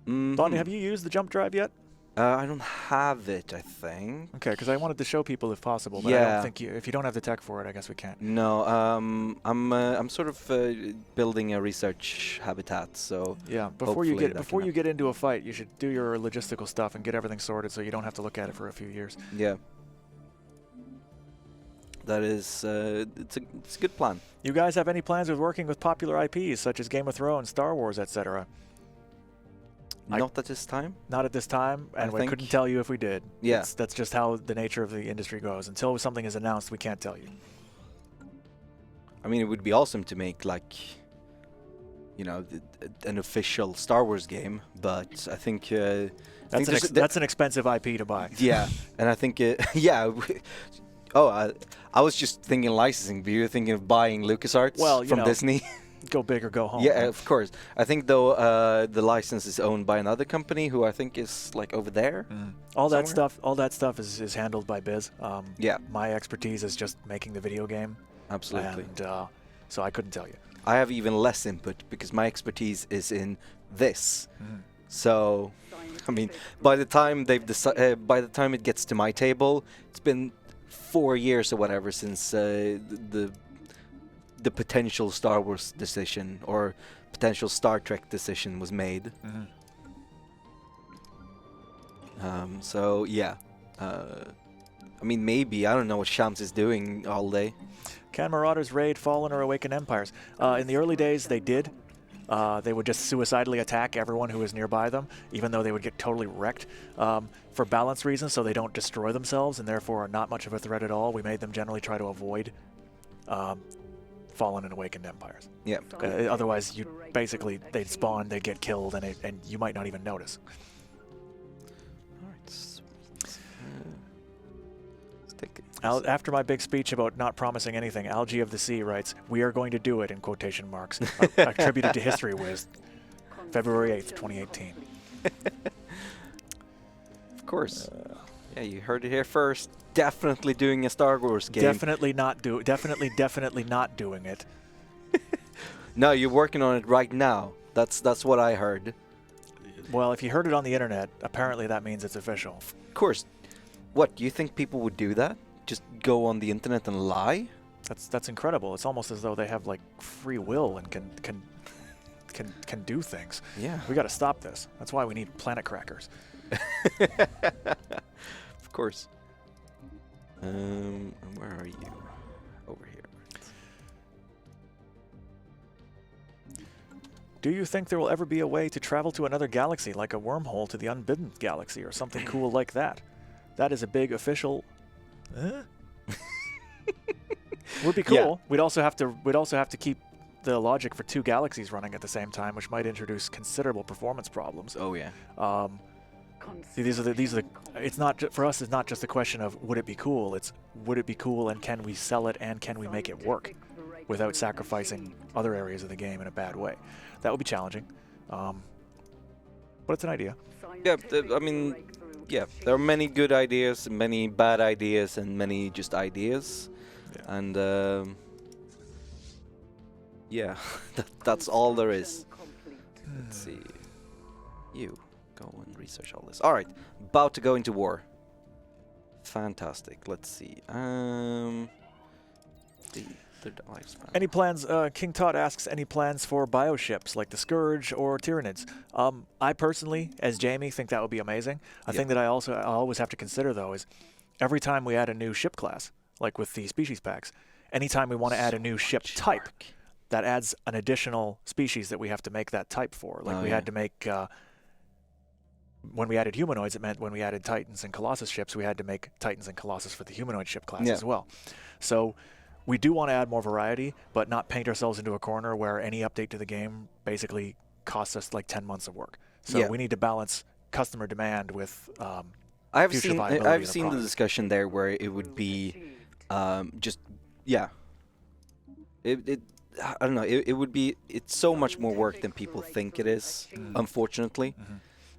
Bonnie, have you used the jump drive yet? I don't have it, I think. Okay, because I wanted to show people if possible, but I don't think if you don't have the tech for it, I guess we can't. No, I'm sort of building a research habitat, so yeah. Before you get into a fight, you should do your logistical stuff and get everything sorted, so you don't have to look at it for a few years. Yeah. That is, it's a good plan. You guys have any plans with working with popular IPs such as Game of Thrones, Star Wars, etc.? Not at this time. Not at this time, and we couldn't tell you if we did. Yeah. That's just how the nature of the industry goes. Until something is announced, we can't tell you. I mean, it would be awesome to make, like, you know, an official Star Wars game, but I think... that's an expensive IP to buy. Yeah, and I think, yeah... I was just thinking licensing, but you're thinking of buying LucasArts from Disney? Go big or go home. Yeah, of course. I think, though, the license is owned by another company who I think is, like, over there. All that stuff is handled by Biz. Yeah. My expertise is just making the video game. Absolutely. And so I couldn't tell you. I have even less input because my expertise is in this. So, I mean, by the time by the time it gets to my table, it's been 4 years or whatever since the potential Star Wars decision or potential Star Trek decision was made. So yeah, I mean, maybe, I don't know what Shams is doing all day. Can Marauders raid Fallen or Awakened Empires? In the early days, they did. They would just suicidally attack everyone who was nearby them, even though they would get totally wrecked. For balance reasons, so they don't destroy themselves and therefore are not much of a threat at all, we made them generally try to avoid Fallen and Awakened Empires. Yeah. Otherwise, they'd spawn, they'd get killed, and you might not even notice. After my big speech about not promising anything, Algae of the Sea writes, "We are going to do it," in quotation marks, attributed to History Whiz, February 8th, 2018. Of course. Yeah, you heard it here first. Definitely doing a Star Wars game. Definitely not doing it. No, you're working on it right now. That's what I heard. Well, if you heard it on the internet, apparently that means it's official. Of course. What, do you think people would do that? Just go on the internet and lie? That's incredible. It's almost as though they have like free will and can do things. Yeah. We got to stop this. That's why we need planet crackers. Of course. Where are you? Over here. Do you think there will ever be a way to travel to another galaxy, like a wormhole to the Unbidden Galaxy or something cool like that? That is a big official... Would be cool. Yeah. We'd also have to keep the logic for 2 galaxies running at the same time, which might introduce considerable performance problems. Oh yeah. See, these are the. It's not for us. It's not just a question of would it be cool. It's would it be cool and can we sell it and can we make it work without sacrificing other areas of the game in a bad way. That would be challenging, but it's an idea. Yeah, I mean, yeah, there are many good ideas, many bad ideas, and many just ideas, and yeah, that's all there is. Let's see. You go and research all this. All right, about to go into war. Fantastic. Let's see. Any plans? King Todd asks, any plans for bioships like the Scourge or Tyranids? I personally, as Jamie, think that would be amazing. A thing that I always have to consider though is every time we add a new ship class, like with the species packs, anytime we want to add a new ship type, that adds an additional species that we have to make that type for. Like we had to make. When we added humanoids, it meant when we added Titans and Colossus ships, we had to make Titans and Colossus for the humanoid ship class as well. So we do want to add more variety, but not paint ourselves into a corner where any update to the game basically costs us like 10 months of work. So we need to balance customer demand with I've seen the discussion there where it would be just I don't know, it's so much more work than people think it is, unfortunately.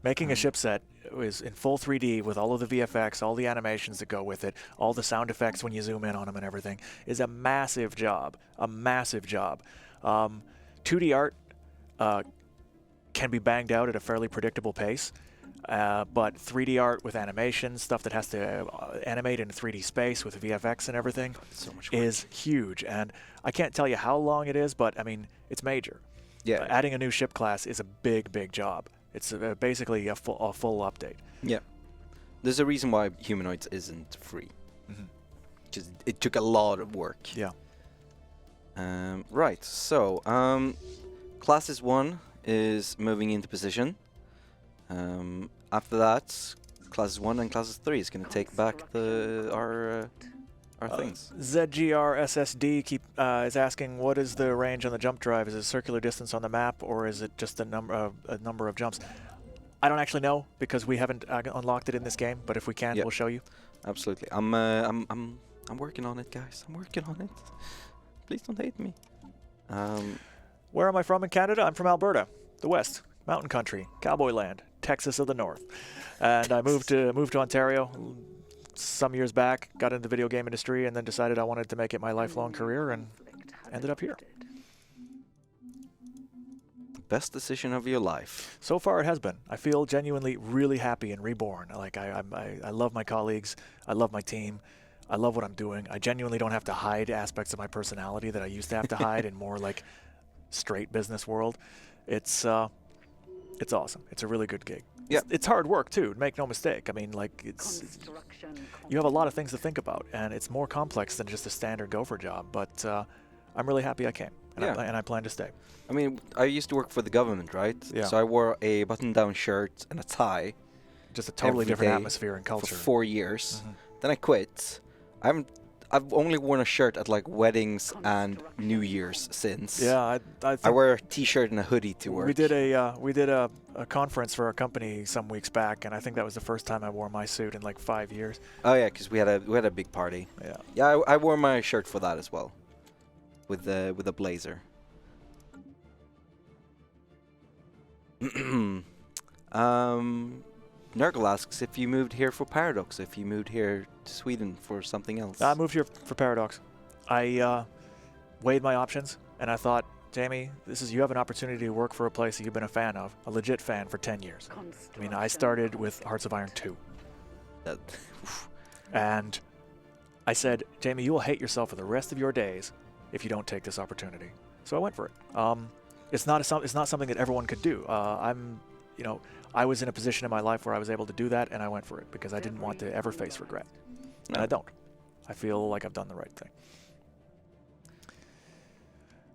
Making a ship set is in full 3D with all of the VFX, all the animations that go with it, all the sound effects when you zoom in on them and everything, is a massive job. A massive job. 2D art can be banged out at a fairly predictable pace. But 3D art with animation, stuff that has to animate in 3D space with VFX and everything So much work. is huge. And I can't tell you how long it is, but I mean, it's major. Yeah. Adding a new ship class is a big, big job. It's basically a full update. Yeah. There's a reason why Humanoids isn't free. Mhm. Just it took a lot of work. Yeah. Right. So, Classes 1 is moving into position. After that, Classes 1 and Classes 3 is going to take back our things. ZGRSSD is asking, what is the range on the jump drive? Is it circular distance on the map, or is it just a number of jumps? I don't actually know because we haven't unlocked it in this game. But if we can, we'll show you. Absolutely. I'm working on it, guys. I'm working on it. Please don't hate me. Where am I from in Canada? I'm from Alberta, the West, mountain country, cowboy land, Texas of the North, and I moved to Ontario some years back. Got into the video game industry, and then decided I wanted to make it my lifelong career, and ended up here. Best decision of your life. So far, it has been. I feel genuinely really happy and reborn. Like I love my colleagues. I love my team. I love what I'm doing. I genuinely don't have to hide aspects of my personality that I used to have to hide in more like straight business world. It's awesome. It's a really good gig. Yeah. It's hard work too. Make no mistake. I mean, like you have a lot of things to think about, and it's more complex than just a standard gopher job. But I'm really happy I came, and, I plan to stay. I mean, I used to work for the government, right? Yeah. So I wore a button-down shirt and a tie. Just a totally every different day atmosphere and culture. For 4 years. Mhm. Then I quit. I've only worn a shirt at like weddings and New Year's since. Yeah, I I wear a t-shirt and a hoodie to work. We did a conference for our company some weeks back, and I think that was the first time I wore my suit in like 5 years. Oh yeah, because we had a big party. Yeah. Yeah, I wore my shirt for that as well, with a blazer. Nurgle asks if you moved here for Paradox, if you moved here to Sweden for something else. I moved here for Paradox. I weighed my options, and I thought, Jamie, you have an opportunity to work for a place that you've been a fan of, a legit fan for 10 years. I mean, I started with Hearts of Iron 2. And I said, Jamie, you will hate yourself for the rest of your days if you don't take this opportunity. So I went for it. It's not something that everyone could do. I was in a position in my life where I was able to do that, and I went for it because I didn't want to ever face regret. And I don't. I feel like I've done the right thing.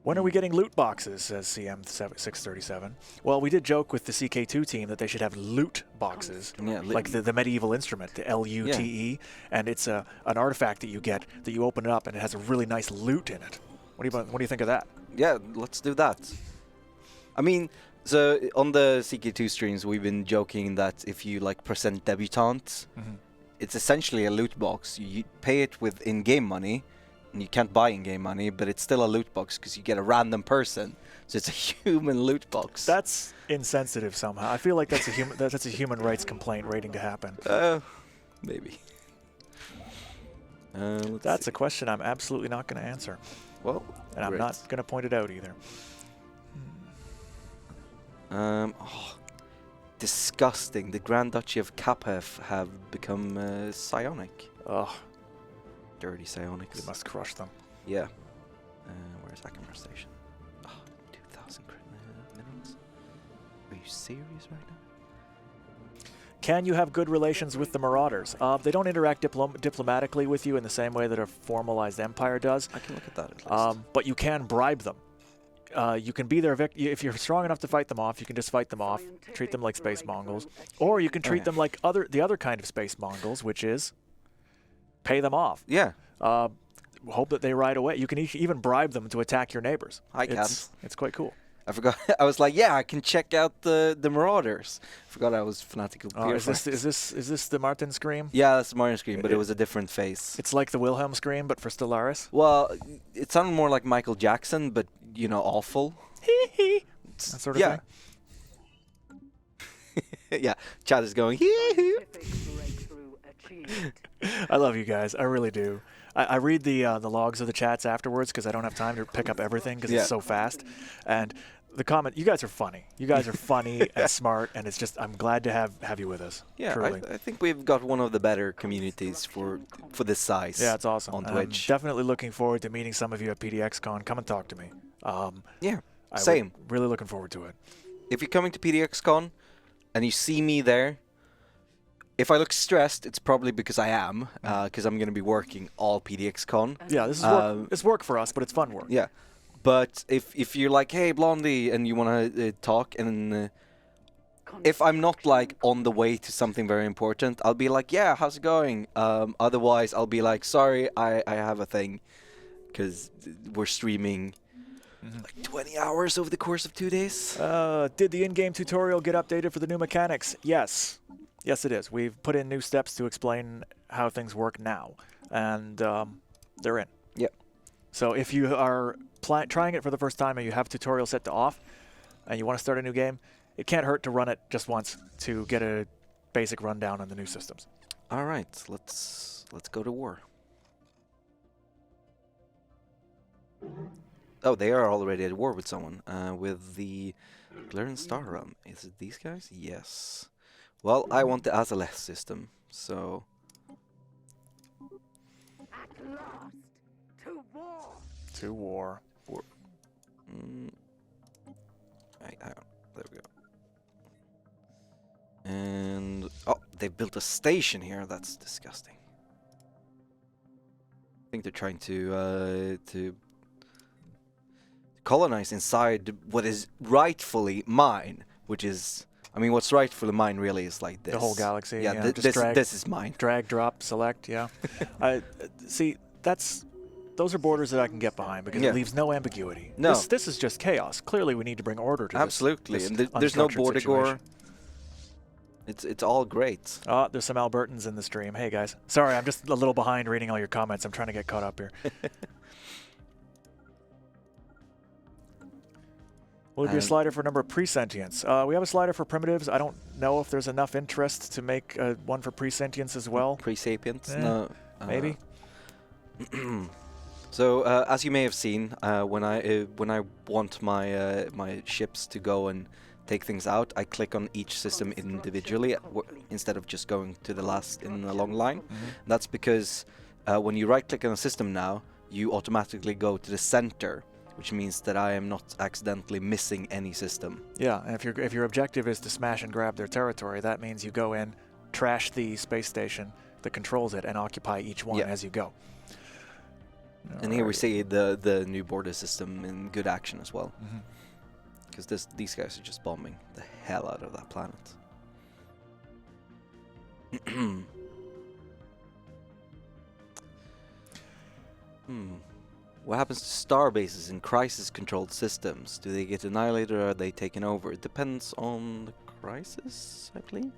When are we getting loot boxes, says CM637. Well, we did joke with the CK2 team that they should have loot boxes, like the medieval instrument, the LUTE, and it's an artifact that you get that you open it up, and it has a really nice loot in it. What do you think of that? Yeah, let's do that. I mean, so on the CK2 streams, we've been joking that if you like present debutante, it's essentially a loot box. You pay it with in-game money, and you can't buy in-game money, but it's still a loot box because you get a random person. So it's a human loot box. That's insensitive somehow. I feel like that's a human rights complaint waiting to happen. Maybe. That's a question I'm absolutely not going to answer. Well, and I'm not going to point it out either. Disgusting. The Grand Duchy of Kapef have become psionic. Ugh. Dirty psionics. You must crush them. Yeah. Where's Akamar Station? Oh, 2,000 minerals. Are you serious right now? Can you have good relations with the Marauders? They don't interact diplomatically with you in the same way that a formalized empire does. I can look at that at least. But you can bribe them. You can be their if you're strong enough to fight them off, you can just fight them off, treat them like space Mongols. Or you can treat them like the other kind of space Mongols, which is pay them off. Yeah. Hope that they ride away. You can even bribe them to attack your neighbors. It's quite cool. I forgot. I was like, yeah, I can check out the Marauders. I forgot I was Fanatic. Is this the Martin Scream? Yeah, that's the Martin Scream, but it was a different face. It's like the Wilhelm Scream, but for Stellaris. Well, it sounded more like Michael Jackson, but awful. That sort of thing. Yeah, Chad is going. I love you guys. I really do. I read the logs of the chats afterwards because I don't have time to pick up everything because it's so fast. And the comment. You guys are funny. You guys are funny and smart, and it's just I'm glad to have you with us. Yeah, truly. I think we've got one of the better communities for this size. Yeah, it's awesome. On And Twitch. I'm definitely looking forward to meeting some of you at PDXCon. Come and talk to me. Yeah, I'm same. Really looking forward to it. If you're coming to PDXCon and you see me there, if I look stressed, it's probably because I am, because I'm going to be working all PDXCon. Yeah, this is work. It's work for us, but it's fun work. Yeah, but if you're like, hey, Blondie, and you want to talk, and if I'm not like on the way to something very important, I'll be like, yeah, how's it going? Otherwise, I'll be like, sorry, I have a thing, because we're streaming like 20 hours over the course of 2 days. Did the in-game tutorial get updated for the new mechanics? Yes. Yes, it is. We've put in new steps to explain how things work now, and they're in. Yep. So if you are trying it for the first time and you have tutorial set to off, and you want to start a new game, it can't hurt to run it just once to get a basic rundown on the new systems. All right, let's go to war. Oh, they are already at war with someone. With the Glaren Star Realm. Is it these guys? Yes. Well, I want the Azalee system, so... At last, to war. To war. Right, hang on. There we go. And... Oh, they built a station here. That's disgusting. I think they're trying to colonize inside what is rightfully mine, which is... I mean, what's rightfully mine really is like this. The whole galaxy. Yeah, just drag, this is mine. Drag, drop, select, yeah. See, those are borders that I can get behind because it leaves no ambiguity. No. This is just chaos. Clearly, we need to bring order to Absolutely. this. And there's no border situation. It's all great. Oh, there's some Albertans in the stream. Hey, guys. Sorry, I'm just a little behind reading all your comments. I'm trying to get caught up here. Will there be a slider for number of pre-sentients? We have a slider for primitives. I don't know if there's enough interest to make one for pre-sentients as well. Pre-sapients? No. Maybe. So, as you may have seen, when I want my ships to go and take things out, I click on each system individually instead of just going to the last in a long line. That's because when you right-click on a system now, you automatically go to the center, which means that I am not accidentally missing any system. Yeah, and if your objective is to smash and grab their territory, that means you go in, trash the space station that controls it, and occupy each one as you go. And here we see the new border system in good action as well. Because these guys are just bombing the hell out of that planet. What happens to star bases in crisis-controlled systems? Do they get annihilated or are they taken over? It depends on the crisis, I believe.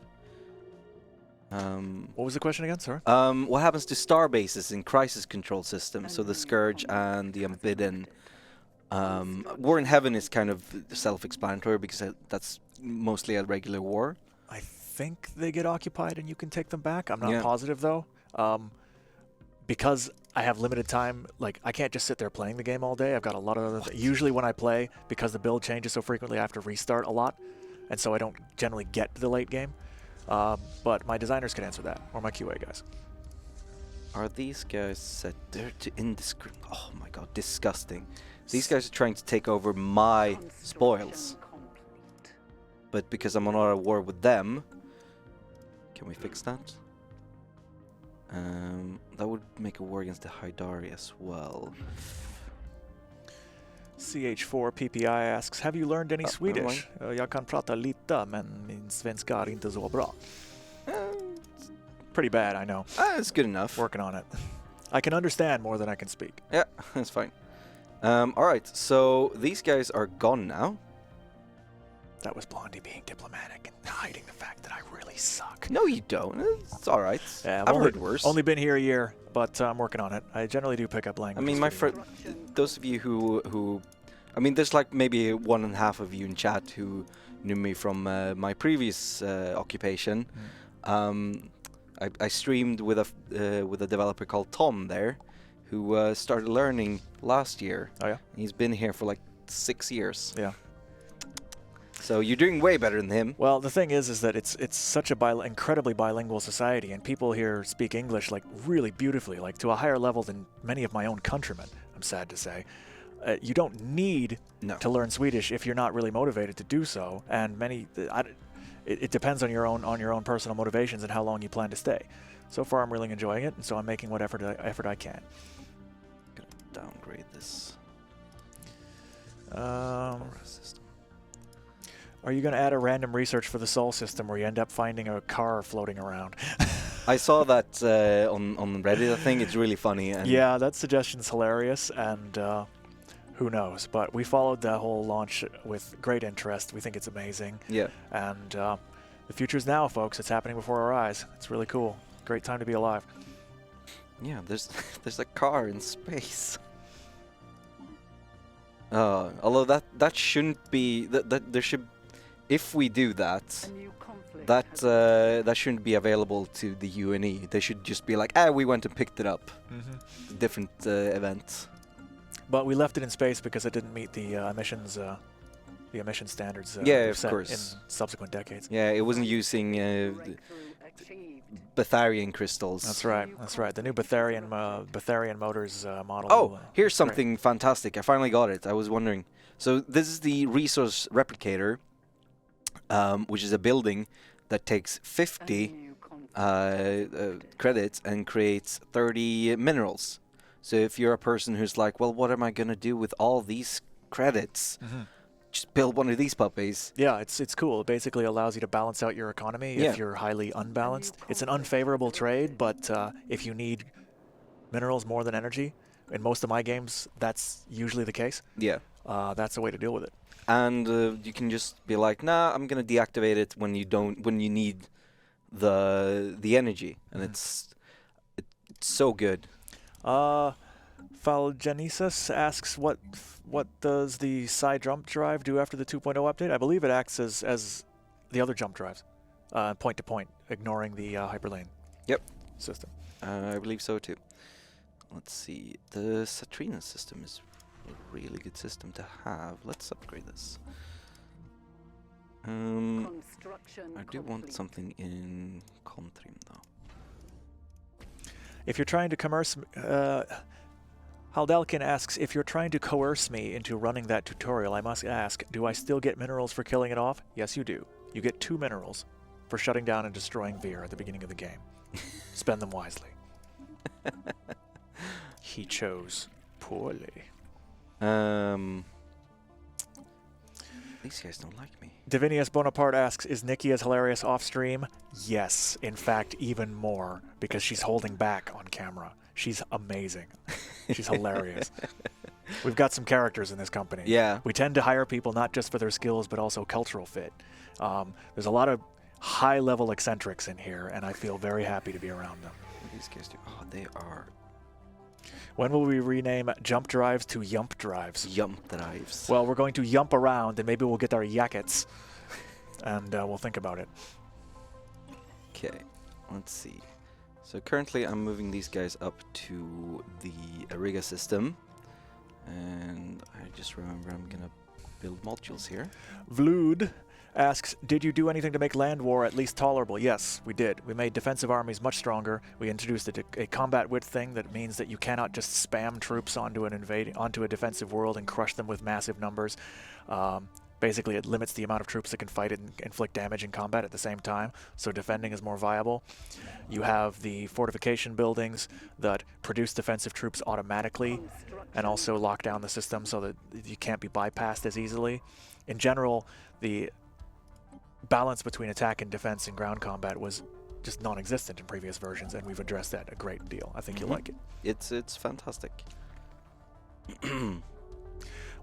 What was the question again, sir? What happens to star bases in crisis-controlled systems? So the Scourge and the Unbidden. War in Heaven is kind of self-explanatory because that's mostly a regular war. I think they get occupied and you can take them back. I'm not positive, though. Because I have limited time, like, I can't just sit there playing the game all day. I've got a lot of other usually when I play, because the build changes so frequently, I have to restart a lot. And so I don't generally get to the late game. But my designers could answer that, or my QA guys. Are these guys set there to oh my god, disgusting. These guys are trying to take over my spoils. But because I'm on a war with them, can we fix that? That would make a war against the Haidari as well. CH4 PPI asks, have you learned any Swedish? Jag kan prata lite, men min svenska är inte så bra. Pretty bad, I know. It's good enough. Working on it. I can understand more than I can speak. Yeah, that's fine. Alright, so these guys are gone now. That was Blondie being diplomatic and hiding the fact that I really suck. No, you don't. It's alright. Yeah, I've heard worse. Only been here a year, but I'm working on it. I generally do pick up language. I mean, my friend, those of you who, I mean, there's like maybe 1.5 of you in chat who knew me from my previous occupation. I streamed with a developer called Tom there, who started learning last year. Oh yeah. He's been here for like 6 years. Yeah. So you're doing way better than him. Well, the thing is that it's such a incredibly bilingual society, and people here speak English like really beautifully, like to a higher level than many of my own countrymen. I'm sad to say. You don't need to learn Swedish if you're not really motivated to do so, and it depends on your own personal motivations and how long you plan to stay. So far, I'm really enjoying it, and so I'm making what effort I can. Gonna downgrade this. System. Are you going to add a random research for the Sol system where you end up finding a car floating around? I saw that on Reddit. I think it's really funny. And yeah, that suggestion's hilarious, and who knows? But we followed the whole launch with great interest. We think it's amazing. Yeah. And the future's now, folks. It's happening before our eyes. It's really cool. Great time to be alive. Yeah, there's a car in space. Although that shouldn't be that there should, if we do that, that shouldn't be available to the UNE. They should just be like, we went and picked it up. Different event. But we left it in space because it didn't meet the emissions standards. Yeah, of set course. In subsequent decades. Yeah, it wasn't using Betharian crystals. That's right. That's right. The new Betharian motors model. Oh, here's something fantastic. I finally got it. I was wondering. So this is the resource replicator, which is a building that takes 50 credits and creates 30 minerals. So if you're a person who's like, well, what am I going to do with all these credits? Just build one of these puppies. Yeah, it's cool. It basically allows you to balance out your economy if you're highly unbalanced. It's an unfavorable trade, but if you need minerals more than energy, in most of my games, that's usually the case. Yeah. That's a way to deal with it. And you can just be like, nah, I'm gonna deactivate it when you need the energy, and it's so good. Falgenesis asks what does the side jump drive do after the 2.0 update? I believe it acts as the other jump drives, point to point, ignoring the hyperlane system. I believe so too. Let's see. The Satrina system is a really good system to have. Let's upgrade this. I do want something in Contrim though. If you're trying to commerce, Haldalkin asks, if you're trying to coerce me into running that tutorial, I must ask, do I still get minerals for killing it off? Yes, you do. You get 2 minerals for shutting down and destroying Veer at the beginning of the game. Spend them wisely. He chose poorly. These guys don't like me. Divinius Bonaparte asks, is Nikki as hilarious off-stream? Yes, in fact, even more, because she's holding back on camera. She's amazing. She's hilarious. We've got some characters in this company. Yeah. We tend to hire people not just for their skills, but also cultural fit. There's a lot of high-level eccentrics in here, and I feel very happy to be around them. What do these guys do? Oh, they are... When will we rename jump drives to yump drives? Yump drives. Well, we're going to yump around, and maybe we'll get our yakets, and we'll think about it. Okay, let's see. So currently I'm moving these guys up to the Ariga system, and I just remember I'm gonna build modules here. Vlood asks, did you do anything to make land war at least tolerable? Yes, we did. We made defensive armies much stronger. We introduced a combat width thing that means that you cannot just spam troops onto a defensive world and crush them with massive numbers. Basically, it limits the amount of troops that can fight and inflict damage in combat at the same time, so defending is more viable. You have the fortification buildings that produce defensive troops automatically and also lock down the system so that you can't be bypassed as easily. In general, the balance between attack and defense in ground combat was just non-existent in previous versions, and we've addressed that a great deal. I think you'll like it. It's fantastic.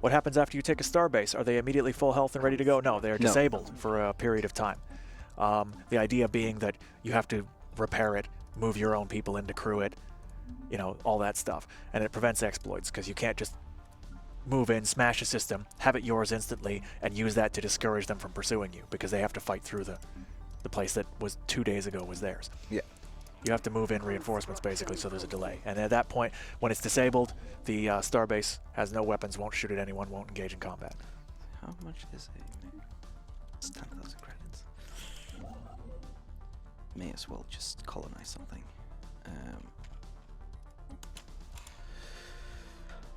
What happens after you take a starbase? Are they immediately full health and ready to go? No, they are disabled for a period of time. The idea being that you have to repair it, move your own people in to crew it, you know, all that stuff. And it prevents exploits, because you can't just move in, smash a system, have it yours instantly, and use that to discourage them from pursuing you, because they have to fight through the place that was 2 days ago was theirs. Yeah. You have to move in reinforcements, basically, so there's a delay. And at that point, when it's disabled, the starbase has no weapons, won't shoot at anyone, won't engage in combat. How much is it? It's 10,000 credits. May as well just colonize something.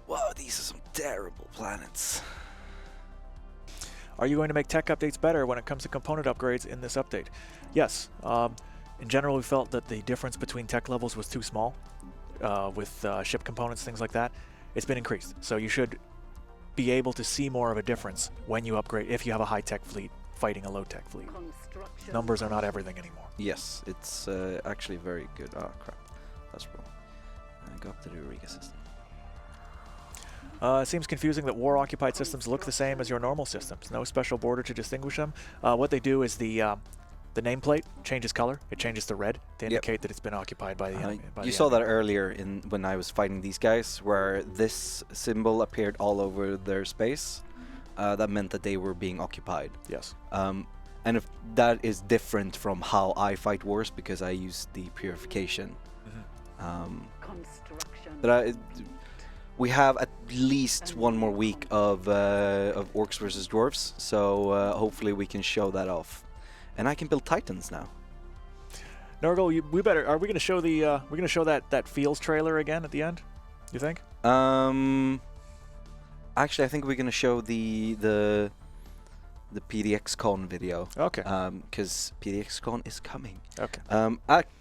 Wow, these are some terrible planets. Are you going to make tech updates better when it comes to component upgrades in this update? Yes. In general, we felt that the difference between tech levels was too small with ship components, things like that. It's been increased. So you should be able to see more of a difference when you upgrade if you have a high-tech fleet fighting a low-tech fleet. Numbers are not everything anymore. Yes, it's actually very good. Oh, crap. That's wrong. Go up to the Eureka system. It seems confusing that war-occupied systems look the same as your normal systems. No special border to distinguish them. What they do is the nameplate changes color. It changes to red to indicate that it's been occupied by the enemy. You saw that earlier when I was fighting these guys, where this symbol appeared all over their space. That meant that they were being occupied. Yes. And if that is different from how I fight wars, because I use the purification. But we have at least one more week of orcs versus dwarves, so hopefully we can show that off, and I can build titans now. Nurgle, we better. Are we going to show the? We're going to show that Fields trailer again at the end. You think? Actually, I think we're going to show the PDXCon video. Okay. Because PDXCon is coming. Okay.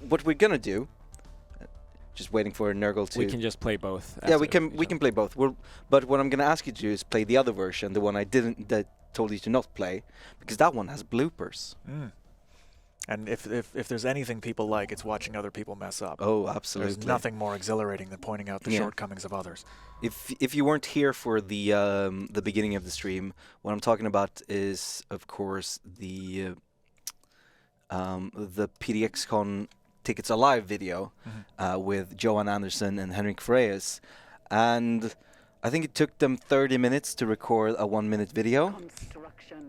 What we're going to do. Just waiting for Nurgle to... We can just play both. Yeah, we can play both. But what I'm going to ask you to do is play the other version, the one that told you to not play, because that one has bloopers. And if there's anything people like, it's watching other people mess up. Oh, absolutely. There's nothing more exhilarating than pointing out the shortcomings of others. If you weren't here for the beginning of the stream, what I'm talking about is, of course, the PDXCon Tickets Alive video with Johan Anderson and Henrik Freyes, and I think it took them 30 minutes to record a 1-minute video.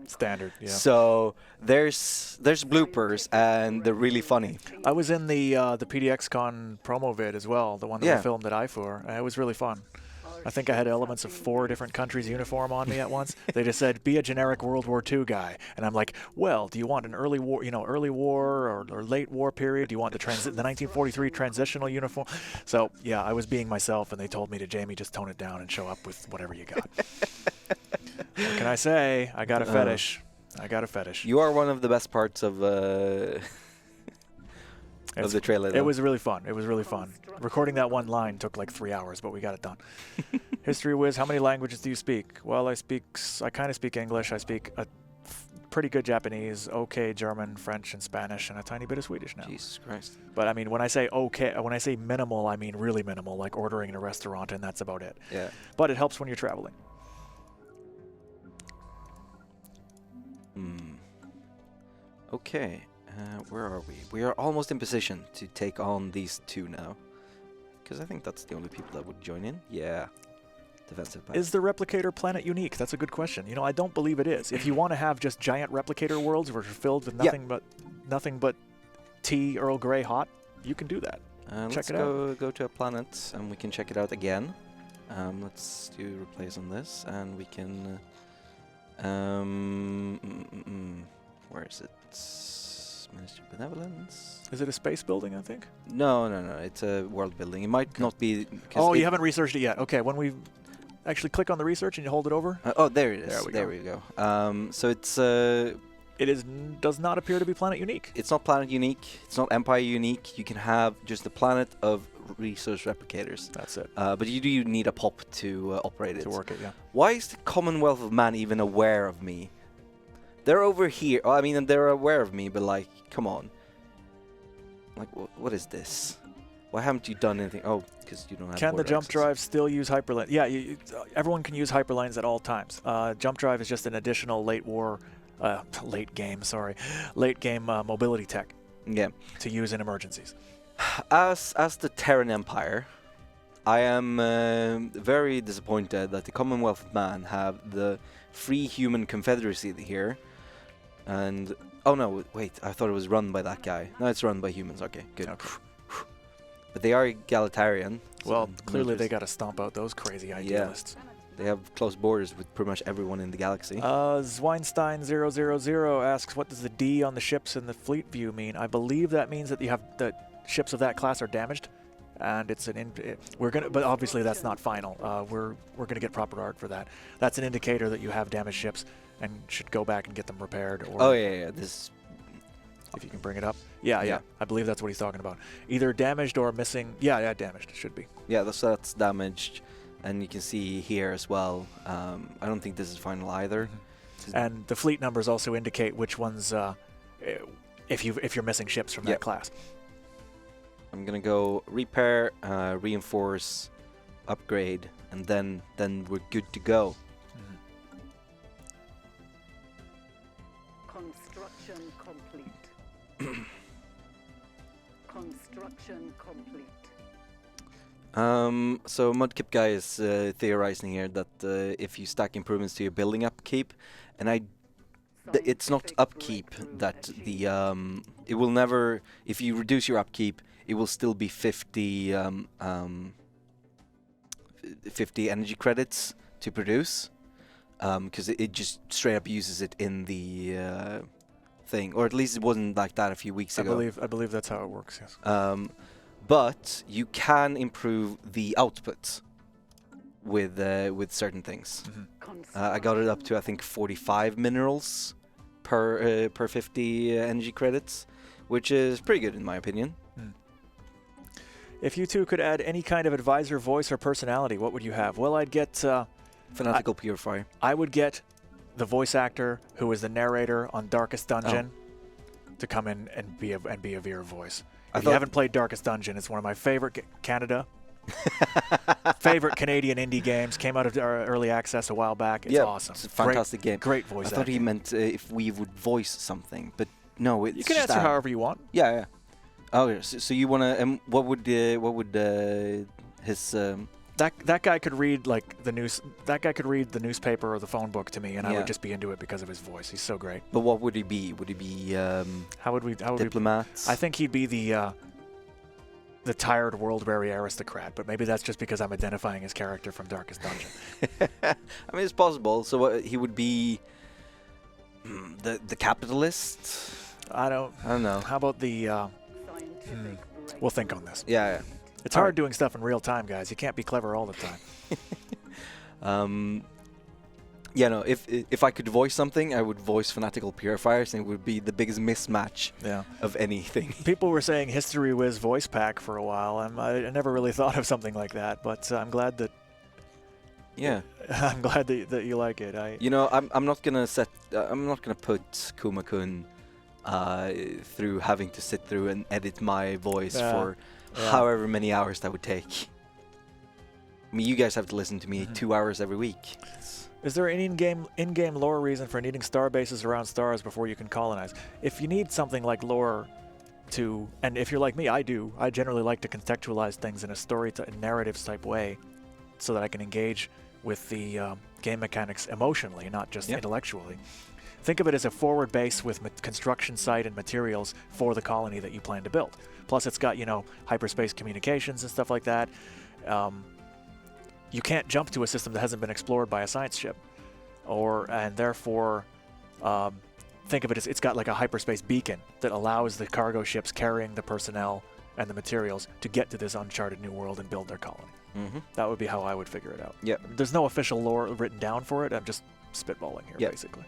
Standard, yeah. So there's bloopers, and they're really funny. I was in the PDXCon promo vid as well, the one that we filmed at I4. It was really fun. I think I had elements of 4 different countries' uniform on me at once. They just said, "Be a generic World War II guy," and I'm like, "Well, do you want an early war, early war or late war period? Do you want the 1943 transitional uniform?" So yeah, I was being myself, and they told me to Jamie, just tone it down and show up with whatever you got. What can I say? I got a fetish. I got a fetish. You are one of the best parts of the trailer. It was really fun. It was really fun. Recording that one line took like 3 hours, but we got it done. History Whiz, how many languages do you speak? Well, I kind of speak English. I speak a pretty good Japanese, okay German, French, and Spanish, and a tiny bit of Swedish now. Jesus Christ. But I mean, when I say okay, when I say minimal, I mean really minimal, like ordering in a restaurant, and that's about it. Yeah. But it helps when you're traveling. Okay. Where are we? We are almost in position to take on these two now. Because I think that's the only people that would join in. Yeah. Defensive pack. Is the Replicator planet unique? That's a good question. I don't believe it is. If you want to have just giant Replicator worlds which are filled with nothing but tea Earl Grey hot, you can do that. Check it out. Go to a planet and we can check it out again. Let's do replace on this and we can... where is it? Ministry of Benevolence. Is it a space building, I think? No. It's a world building. It might not be... Oh, you haven't researched it yet. Okay, when we actually click on the research and you hold it over. Oh, there it is. There we go. So it's... it does not appear to be planet unique. It's not planet unique. It's not Empire unique. You can have just a planet of resource replicators. That's it. But you do need a pop to operate it. To work it, yeah. Why is the Commonwealth of Man even aware of me? They're over here. Oh, I mean, they're aware of me, but like, come on. Like, what is this? Why haven't you done anything? Oh, because you don't have. Can the jump access. drive still use hyperlane? Yeah, everyone can use hyperlanes at all times. Jump drive is just an additional late game mobility tech. Yeah. To use in emergencies. As the Terran Empire, I am very disappointed that the Commonwealth of Man have the Free Human Confederacy here. And oh no, wait, I thought it was run by that guy. No, it's run by humans. Okay, good. Okay. But they are egalitarian. Well, clearly they got to stomp out those crazy idealists. They have close borders with pretty much everyone in the galaxy. Zweinstein000 asks, what does the D on the ships in the fleet view mean? I believe that means that you have the ships of that class are damaged, and it's but obviously that's not final. We're gonna get proper art for that. That's an indicator that you have damaged ships and should go back and get them repaired. Or Oh yeah. This. if you can bring it up. Yeah. I believe that's what he's talking about. Either damaged or missing. Yeah, damaged. It should be. Yeah, that's damaged. And you can see here as well, I don't think this is final either. And the fleet numbers also indicate which ones, if you're missing ships from that class. I'm gonna go repair, reinforce, upgrade, and then we're good to go. Construction complete. Construction complete. So Mudkip guy is theorizing here that if you stack improvements to your building upkeep, and it's not upkeep that the it will never, if you reduce your upkeep, it will still be 50 energy credits to produce, because it just straight up uses it in the thing, or at least it wasn't like that a few weeks ago. I believe that's how it works. Yes. But you can improve the output with certain things. I got it up to I think 45 minerals per 50 energy credits, which is pretty good in my opinion. If you two could add any kind of advisor voice or personality, what would you have? Well, I'd get Fanatical Purifier. I would get the voice actor who is the narrator on Darkest Dungeon to come in and be a Veer voice. If you haven't played Darkest Dungeon, it's one of my favorite favorite Canadian indie games. Came out of early access a while back. It's awesome. It's a fantastic game. Great voice acting. I thought he meant if we would voice something, but no, it's you can answer however you want. Yeah. Oh, so you wanna? What would his? That guy could read like the news. That guy could read the newspaper or the phone book to me, and I would just be into it because of his voice. He's so great. But what would he be? Would he be? How would diplomat? I think he'd be the tired world-weary aristocrat. But maybe that's just because I'm identifying his character from Darkest Dungeon. I mean, it's possible. So he would be the capitalist. I don't know. How about the? We'll think on this. Yeah. It's hard doing stuff in real time, guys. You can't be clever all the time. Yeah, no. If I could voice something, I would voice Fanatical Purifiers, and it would be the biggest mismatch of anything. People were saying History Whiz voice pack for a while. I never really thought of something like that, but I'm glad that. Yeah. I'm glad that you like it. I'm not gonna put Kuma-kun through having to sit through and edit my voice for however many hours that would take. I mean, you guys have to listen to me 2 hours every week. Is there any in-game lore reason for needing star bases around stars before you can colonize? If you need something like lore to, and if you're like me, I generally like to contextualize things in a narratives type way so that I can engage with the game mechanics emotionally, not just intellectually. Think of it as a forward base with construction site and materials for the colony that you plan to build. Plus, it's got, hyperspace communications and stuff like that. You can't jump to a system that hasn't been explored by a science ship. And therefore, think of it as it's got like a hyperspace beacon that allows the cargo ships carrying the personnel and the materials to get to this uncharted new world and build their colony. That would be how I would figure it out. Yeah. There's no official lore written down for it. I'm just spitballing here, basically.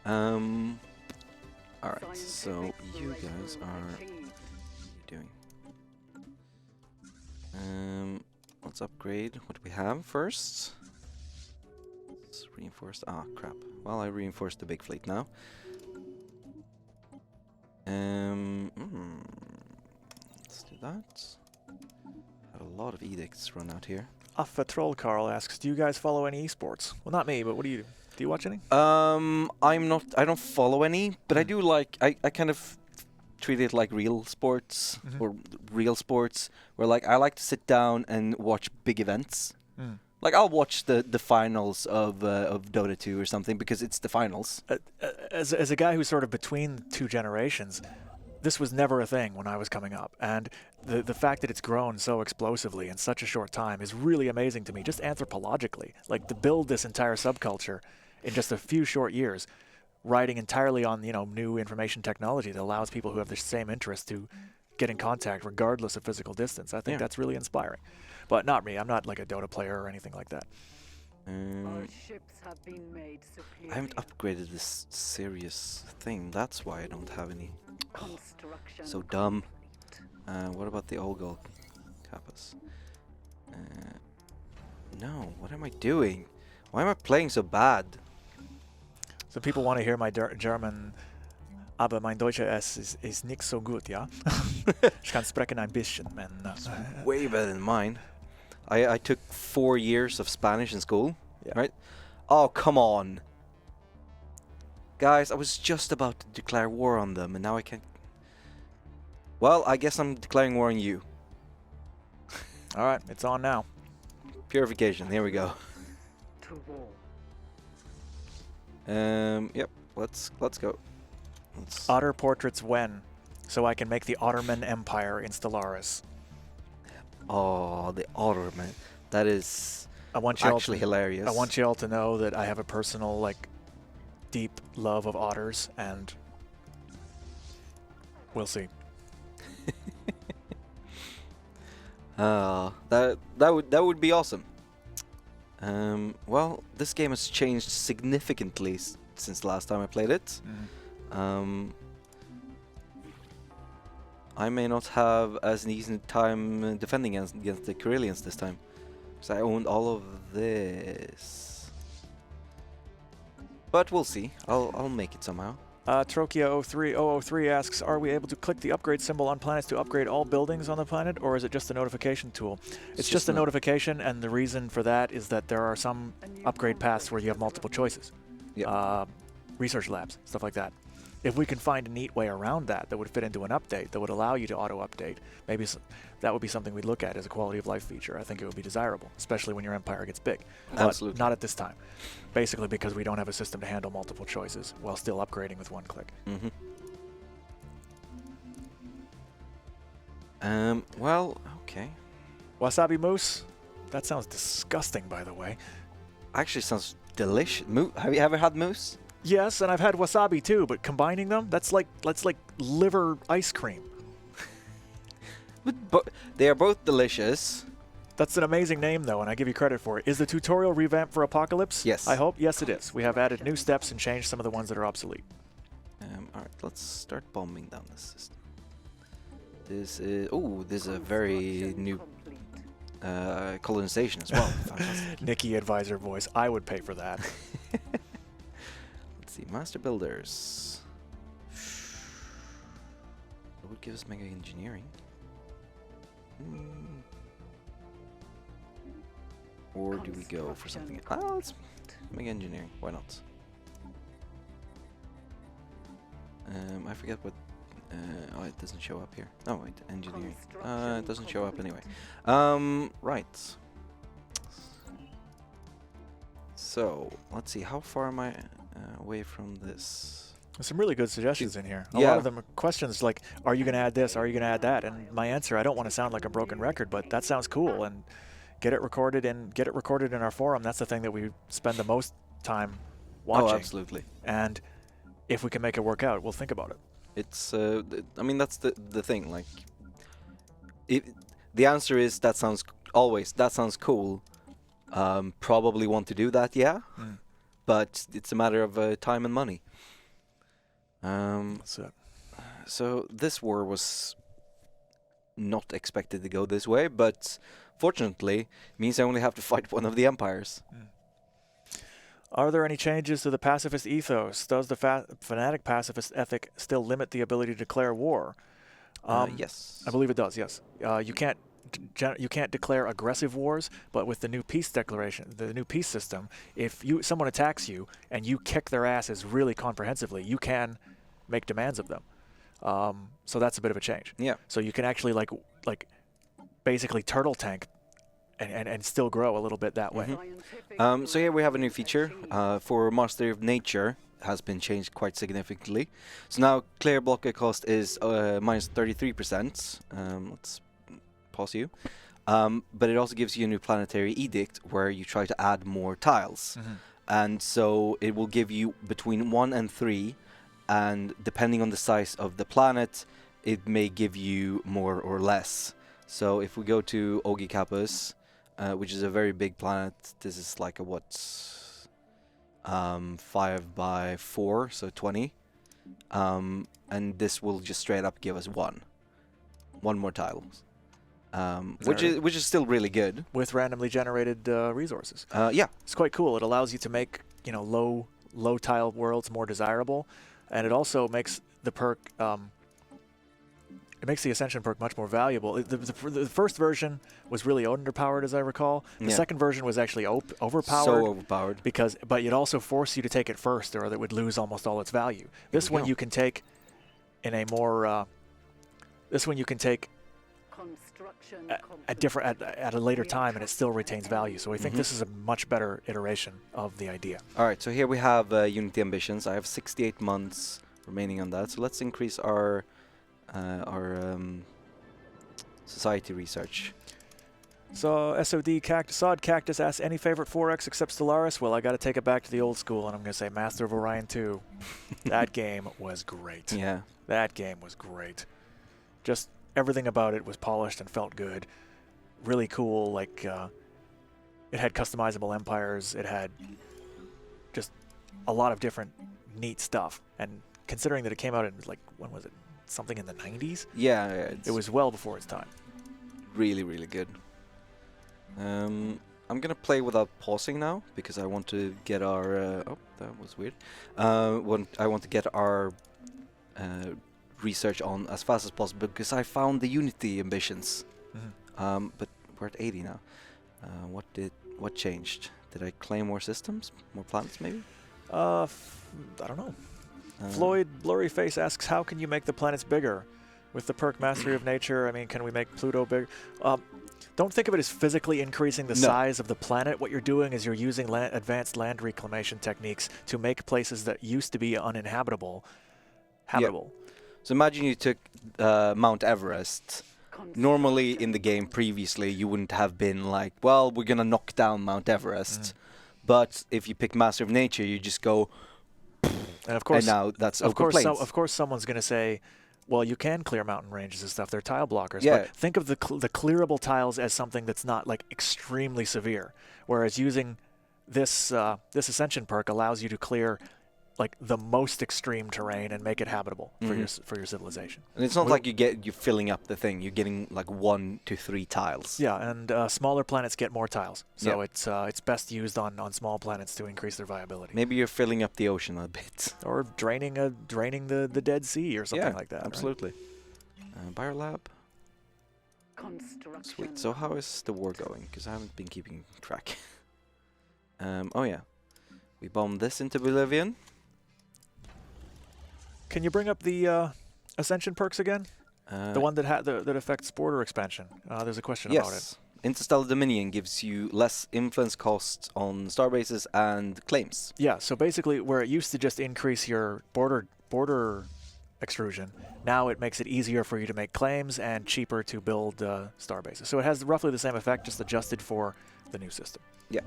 Alright, so you guys are... What are you doing? Let's upgrade what we have first. Let's reinforce... Ah, crap. Well, I reinforced the big fleet now. Let's do that. Had a lot of edicts run out here. Affa Troll Carl asks, do you guys follow any esports? Well, not me, but what do you do? Do you watch any? I don't follow any, but I do like, I kind of treat it like real sports, or real sports, where like I like to sit down and watch big events. Like I'll watch the finals of Dota 2 or something because it's the finals. As a guy who's sort of between two generations, this was never a thing when I was coming up, and the fact that it's grown so explosively in such a short time is really amazing to me, just anthropologically. Like, to build this entire subculture in just a few short years, riding entirely on, you know, new information technology that allows people who have the same interest to get in contact regardless of physical distance. I think that's really inspiring. But not me. I'm not like a Dota player or anything like that. Our ships have been made superior. I haven't upgraded this serious thing. That's why I don't have any. Construction So dumb. What about the Olgol Kappas? No, what am I doing? Why am I playing so bad? So people want to hear my German, aber mein Deutsche ist nicht so gut, ja? Ich kann sprechen ein bisschen, men. Way better than mine. I took 4 years of Spanish in school, right? Oh, come on. Guys, I was just about to declare war on them, and now I can't. Well, I guess I'm declaring war on you. All right, it's on now. Purification, here we go. to war. Yep, let's go. Otter portraits when? So I can make the Ottoman Empire in Stellaris. Oh, the Ottoman. That is I want you actually hilarious. I want you all to know that I have a personal, like, deep love of otters, and we'll see. That would be awesome. Well, this game has changed significantly since the last time I played it. I may not have as an easy time defending against the Corellians this time, because I owned all of this. But we'll see. I'll make it somehow. Trokia03003 asks, are we able to click the upgrade symbol on planets to upgrade all buildings on the planet, or is it just a notification tool? It's just a notification, and the reason for that is that there are some upgrade paths where you have multiple choices. Yep. Research labs, stuff like that. If we can find a neat way around that would fit into an update that would allow you to auto-update, maybe that would be something we'd look at as a quality of life feature. I think it would be desirable, especially when your empire gets big. Absolutely. But not at this time. Basically because we don't have a system to handle multiple choices while still upgrading with one click. Well, okay. Wasabi mousse? That sounds disgusting, by the way. Actually sounds delicious. Have you ever had mousse? Yes, and I've had wasabi too, but combining them, that's like liver ice cream. But they are both delicious. That's an amazing name, though, and I give you credit for it. Is the tutorial revamped for Apocalypse? Yes. I hope. Yes, it is. We have added new steps and changed some of the ones that are obsolete. Alright, let's start bombing down this system. This is a very new colonization as well. Fantastic. Nikki advisor voice. I would pay for that. Let's see, Master Builders. That would give us Mega Engineering. Or do we go for something? Let's Mega Engineering. Why not? I forget what. Oh, it doesn't show up here. Oh wait, engineering. It doesn't show up anyway. Right. So let's see. How far am I away from this? There's some really good suggestions in here. A lot of them are questions like, are you going to add this? Are you going to add that? And my answer, I don't want to sound like a broken record, but that sounds cool. And get it recorded in our forum. That's the thing that we spend the most time watching. Oh, absolutely. And if we can make it work out, we'll think about it. It's I mean, that's the thing. Like, the answer is that sounds cool. Probably want to do that, yeah. But it's a matter of time and money. That's it. So this war was not expected to go this way, but fortunately means I only have to fight one of the empires. Are there any changes to the pacifist ethos? Does the Fanatic pacifist ethic still limit the ability to declare war? Yes. I believe it does, yes. You can't declare aggressive wars, but with the new peace declaration, the new peace system, if someone attacks you and you kick their asses really comprehensively, you can make demands of them. So that's a bit of a change. Yeah. So you can actually like basically turtle tank and still grow a little bit that way. So here we have a new feature for Master of Nature. has been changed quite significantly. So now clear blocker cost is minus 33%. Let's pause you. But it also gives you a new planetary edict where you try to add more tiles. And so it will give you between 1 and 3, and depending on the size of the planet, it may give you more or less. So if we go to Ogi Capus, which is a very big planet, this is like a 5 by 4, so 20. And this will just straight up give us one more tile. Which is still really good. With randomly generated resources. Yeah. It's quite cool. It allows you to make, you know, low tile worlds more desirable, and it also makes the perk it makes the Ascension perk much more valuable. The first version was really underpowered, as I recall. The second version was actually overpowered. So overpowered. But it also forced you to take it first, or it would lose almost all its value. This one you can take in a more this one you can take at a later time, and it still retains value. So I think this is a much better iteration of the idea. All right, so here we have Unity Ambitions. I have 68 months remaining on that. So let's increase our society research. So Sod Cactus asks, any favorite 4X except Stellaris? Well, I got to take it back to the old school, and I'm going to say Master of Orion 2. That game was great. Yeah. That game was great. Just everything about it was polished and felt good. Really cool. Like, it had customizable empires. It had just a lot of different neat stuff. And considering that it came out in, like, when was it? Something in the 90s? Yeah. It was well before its time. Really, really good. I'm going to play without pausing now, because I want to get our... oh, that was weird. I want to get our... research on as fast as possible, because I found the Unity Ambitions. But we're at 80 now. What changed? Did I claim more systems? More planets, maybe? I don't know. Floyd Blurry Face asks, how can you make the planets bigger? With the perk Mastery of Nature, I mean, can we make Pluto bigger? Don't think of it as physically increasing the size of the planet. What you're doing is you're using advanced land reclamation techniques to make places that used to be uninhabitable habitable. Yep. So imagine you took Mount Everest. Normally in the game previously you wouldn't have been like, well, we're going to knock down Mount Everest. But if you pick Master of Nature, you just go... And of course, now that's of course someone's going to say, well, you can clear mountain ranges and stuff. They're tile blockers. Yeah. But think of the clearable tiles as something that's not like extremely severe. Whereas using this Ascension perk allows you to clear like the most extreme terrain and make it habitable for your civilization. And it's not like you're filling up the thing. You're getting like 1 to 3 tiles. Yeah, and smaller planets get more tiles. So it's best used on small planets to increase their viability. Maybe you're filling up the ocean a bit. Or draining the Dead Sea or something like that. Absolutely. Right? Biolab. Sweet. So how is the war going? Because I haven't been keeping track. Oh yeah. We bombed this into Bolivian. Can you bring up the Ascension perks again? The one that affects border expansion. There's a question about it. Interstellar Dominion gives you less influence costs on starbases and claims. Yeah, so basically where it used to just increase your border extrusion, now it makes it easier for you to make claims and cheaper to build starbases. So it has roughly the same effect, just adjusted for the new system. Yeah.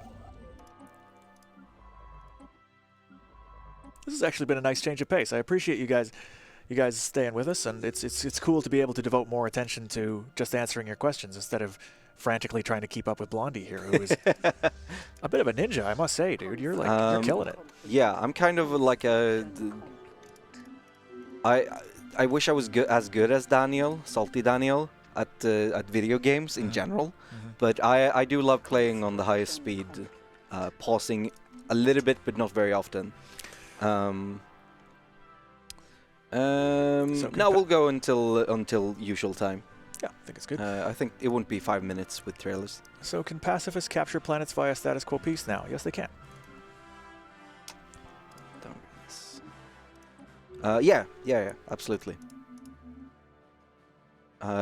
This has actually been a nice change of pace. I appreciate you guys staying with us, and it's cool to be able to devote more attention to just answering your questions instead of frantically trying to keep up with Blondie here, who is a bit of a ninja, I must say, dude. You're you're killing it. Yeah, I'm kind of like a... I wish I was as good as Daniel, Salty Daniel, at video games in general, but I do love playing on the highest speed, pausing a little bit, but not very often. Now we'll go until usual time. Yeah, I think it's good. I think it wouldn't be 5 minutes with trailers. So can pacifists capture planets via status quo peace now? Yes, they can. Yeah, absolutely.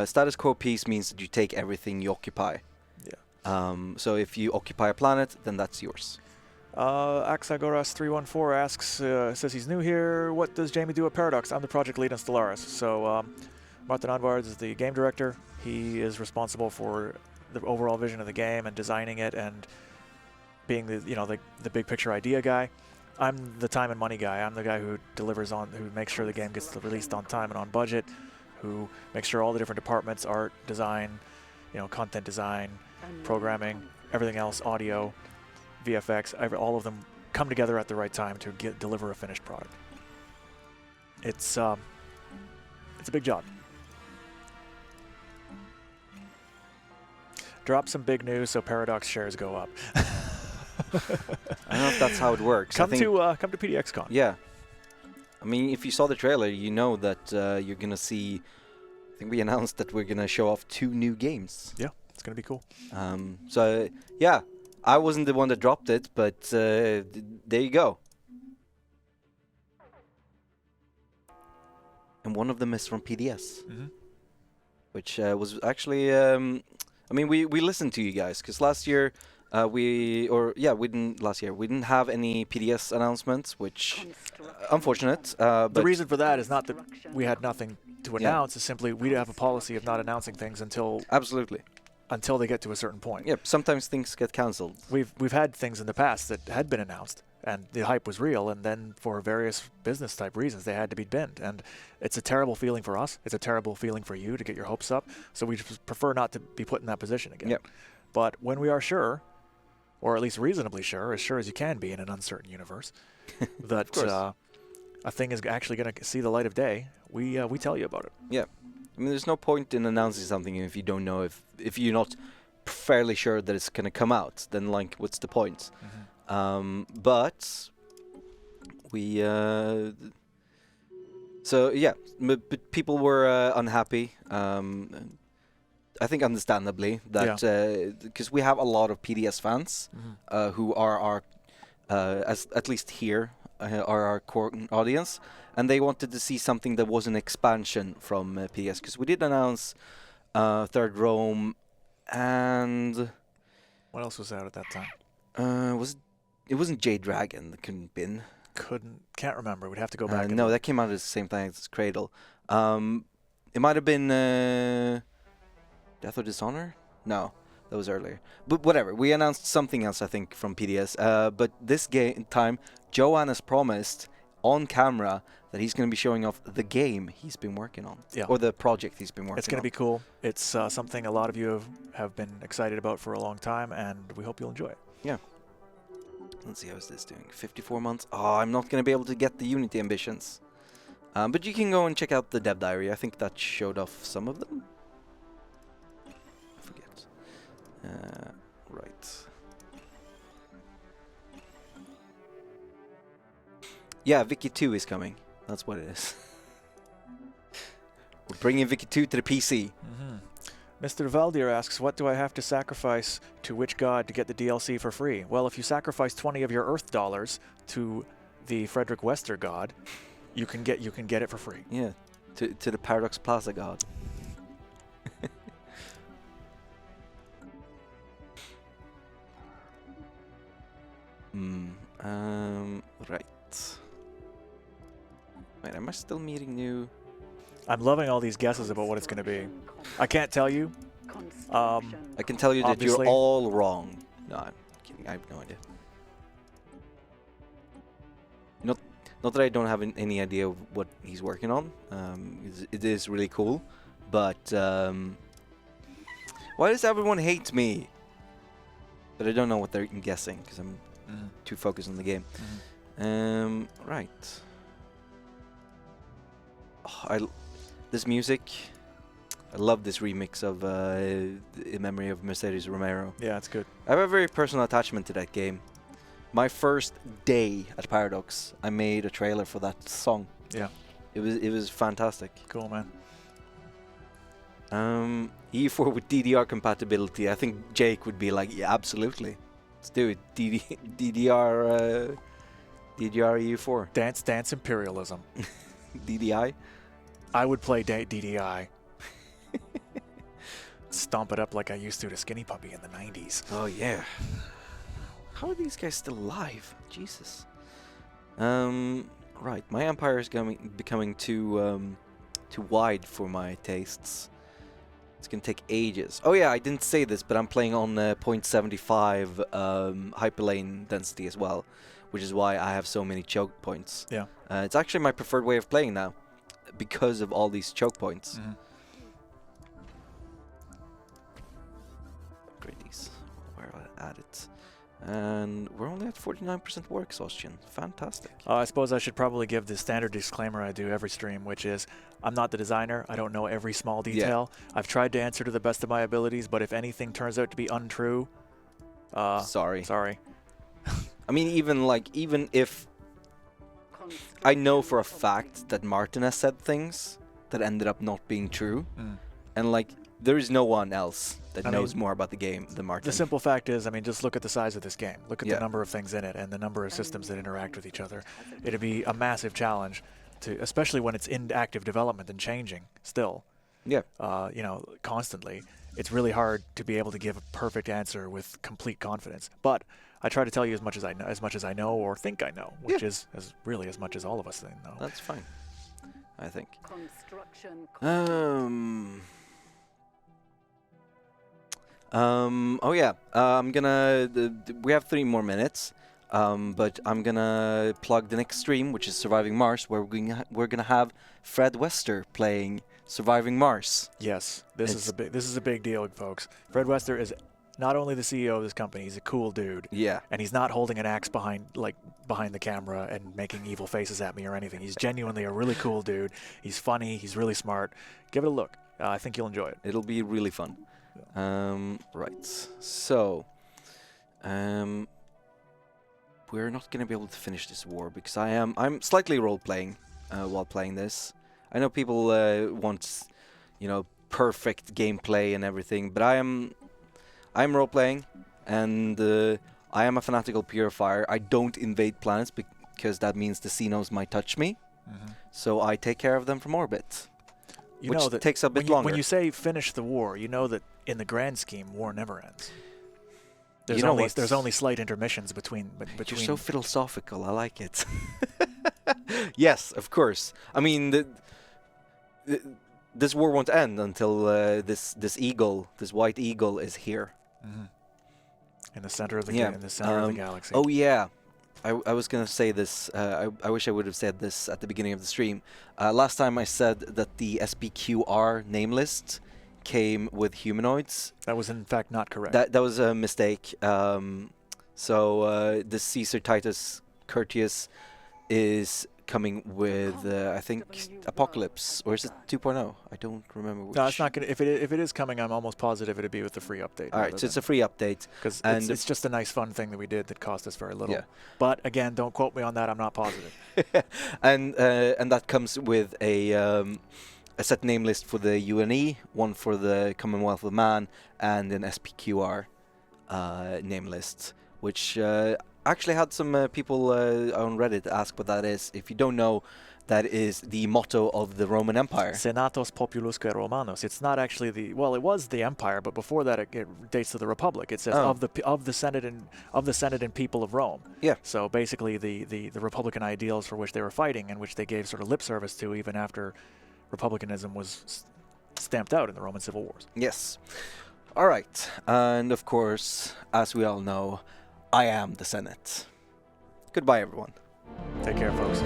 Status quo peace means that you take everything you occupy. Yeah. So if you occupy a planet, then that's yours. Axagoras314 asks, says he's new here. What does Jamie do at Paradox? I'm the project lead on Stellaris. So Martin Anvards is the game director. He is responsible for the overall vision of the game and designing it and being the big picture idea guy. I'm the time and money guy. I'm the guy who delivers on, who makes sure the game gets released on time and on budget, who makes sure all the different departments, art, design, content design, programming, everything else, audio, VFX, all of them come together at the right time to deliver a finished product. It's a big job. Drop some big news so Paradox shares go up. I don't know if that's how it works. Come to PDXCon. Yeah. I mean, if you saw the trailer, you know that you're going to see... I think we announced that we're going to show off 2 new games. Yeah, it's going to be cool. So, yeah. I wasn't the one that dropped it, but there you go. And one of them is from PDS. Which was actually... I mean, we listened to you guys, because last year... we didn't have any PDS announcements, which unfortunate. But the reason for that is not that we had nothing to announce. It's simply we have a policy of not announcing things until they get to a certain point. Yep. Sometimes things get cancelled. We've had things in the past that had been announced and the hype was real, and then for various business type reasons they had to be binned. And it's a terrible feeling for us. It's a terrible feeling for you to get your hopes up. So we just prefer not to be put in that position again. Yep. But when we are sure, or at least reasonably sure as you can be in an uncertain universe, that a thing is actually going to see the light of day, we tell you about it. Yeah. I mean, there's no point in announcing something if you don't know, if you're not fairly sure that it's going to come out, then, like, what's the point? But we... so, yeah, but people were unhappy. I think understandably that because we have a lot of PDS fans who are our, at least here, are our core audience, and they wanted to see something that was an expansion from PDS, because we did announce Third Rome and... What else was out at that time? It wasn't Jade Dragon that couldn't been. Can't remember. We'd have to go back. No, that came out at the same time as Cradle. It might have been... Death or Dishonor? No, that was earlier. But whatever, we announced something else, I think, from PDS. But this time, Johan has promised on camera that he's going to be showing off the game he's been working on. Yeah. Or the project he's been working on. It's going to be cool. It's something a lot of you have been excited about for a long time, and we hope you'll enjoy it. Yeah. Let's see, how's this doing? 54 months? Oh, I'm not going to be able to get the Unity ambitions. But you can go and check out the dev diary. I think that showed off some of them. Right. Yeah, Vicky 2 is coming. That's what it is. We're bringing Vicky 2 to the PC. Mr. Valdir asks, what do I have to sacrifice to which god to get the DLC for free? Well, if you sacrifice 20 of your Earth dollars to the Frederick Wester god, you can get it for free. Yeah, to the Paradox Plaza god. Right. Wait, am I still meeting new? I'm loving all these guesses about what it's going to be. I can't tell you. I can tell you that you're all wrong. No, I'm kidding. I have no idea. Not that I don't have any idea of what he's working on. It is really cool, but why does everyone hate me? But I don't know what they're guessing because I'm too focused on the game. Right. Oh, this music. I love this remix of In Memory of Mercedes Romero. Yeah, it's good. I have a very personal attachment to that game. My first day at Paradox, I made a trailer for that song. Yeah. It was fantastic. Cool, man. E4 with DDR compatibility. I think Jake would be like, yeah, absolutely. Let's do it. DDR E4. Dance Imperialism. DDI? I would play DDI. Stomp it up like I used to Skinny Puppy in the 90s. Oh, yeah. How are these guys still alive? Jesus. Right, my empire is becoming too wide for my tastes. It's gonna take ages. Oh yeah, I didn't say this, but I'm playing on 0.75 hyperlane density as well, which is why I have so many choke points. Yeah. It's actually my preferred way of playing now, because of all these choke points. Upgrade these. Where I add it. And we're only at 49% war exhaustion. Fantastic. I suppose I should probably give the standard disclaimer I do every stream, which is I'm not the designer. I don't know every small detail. I've tried to answer to the best of my abilities, but if anything turns out to be untrue, sorry. Sorry. I mean, even if I know for a fact that Martin has said things that ended up not being true, and like there is no one else that knows more about the game than Martin. The simple fact is, I mean, just look at the size of this game. Look at the number of things in it and the number of systems that interact with each other. It'd be a massive challenge, especially when it's in active development and changing still. Yeah. You know, constantly. It's really hard to be able to give a perfect answer with complete confidence. But I try to tell you as much as I know or think I know, which is really as much as all of us know. That's fine, I think. Oh yeah, I'm gonna. We have 3 more minutes, but I'm gonna plug the next stream, which is Surviving Mars, where we're gonna have Fred Wester playing Surviving Mars. Yes, this is a big deal, folks. Fred Wester is not only the CEO of this company, he's a cool dude. Yeah. And he's not holding an axe behind the camera and making evil faces at me or anything. He's genuinely a really cool dude. He's funny. He's really smart. Give it a look. I think you'll enjoy it. It'll be really fun. Right. So, we're not gonna be able to finish this war because I'm slightly role playing while playing this. I know people want, perfect gameplay and everything, but I'm role playing, and I am a fanatical purifier. I don't invade planets because that means the Xenos might touch me. So I take care of them from orbit. Which takes a bit longer. When you say finish the war, you know that in the grand scheme, war never ends. There's only slight intermissions between. You're so philosophical. I like it. Yes, of course. I mean, this war won't end until this white eagle, is here. In the center of the in the center of the galaxy. Oh yeah. I was going to say this, I wish I would have said this at the beginning of the stream. Last time I said that the SPQR name list came with humanoids. That was in fact not correct. That was a mistake. So the Caesar Titus Curtius is coming with, I think, Apocalypse, or is it 2.0? I don't remember which. No, it's not going to. If it is coming, I'm almost positive it'd be with the free update. All right, so it's a free update. Because it's just a nice fun thing that we did that cost us very little. Yeah. But again, don't quote me on that. I'm not positive. And that comes with a set name list for the UNE, one for the Commonwealth of Man, and an SPQR name list, which actually had some people on Reddit ask what that is. If you don't know, that is the motto of the Roman Empire. Senatus Populusque Romanos. It's not actually it was the empire, but before that it dates to the Republic. It says of the Senate and people of Rome. Yeah. So basically the Republican ideals for which they were fighting and which they gave sort of lip service to even after Republicanism was stamped out in the Roman civil wars. Yes. All right. And of course, as we all know, I am the Senate. Goodbye, everyone. Take care, folks.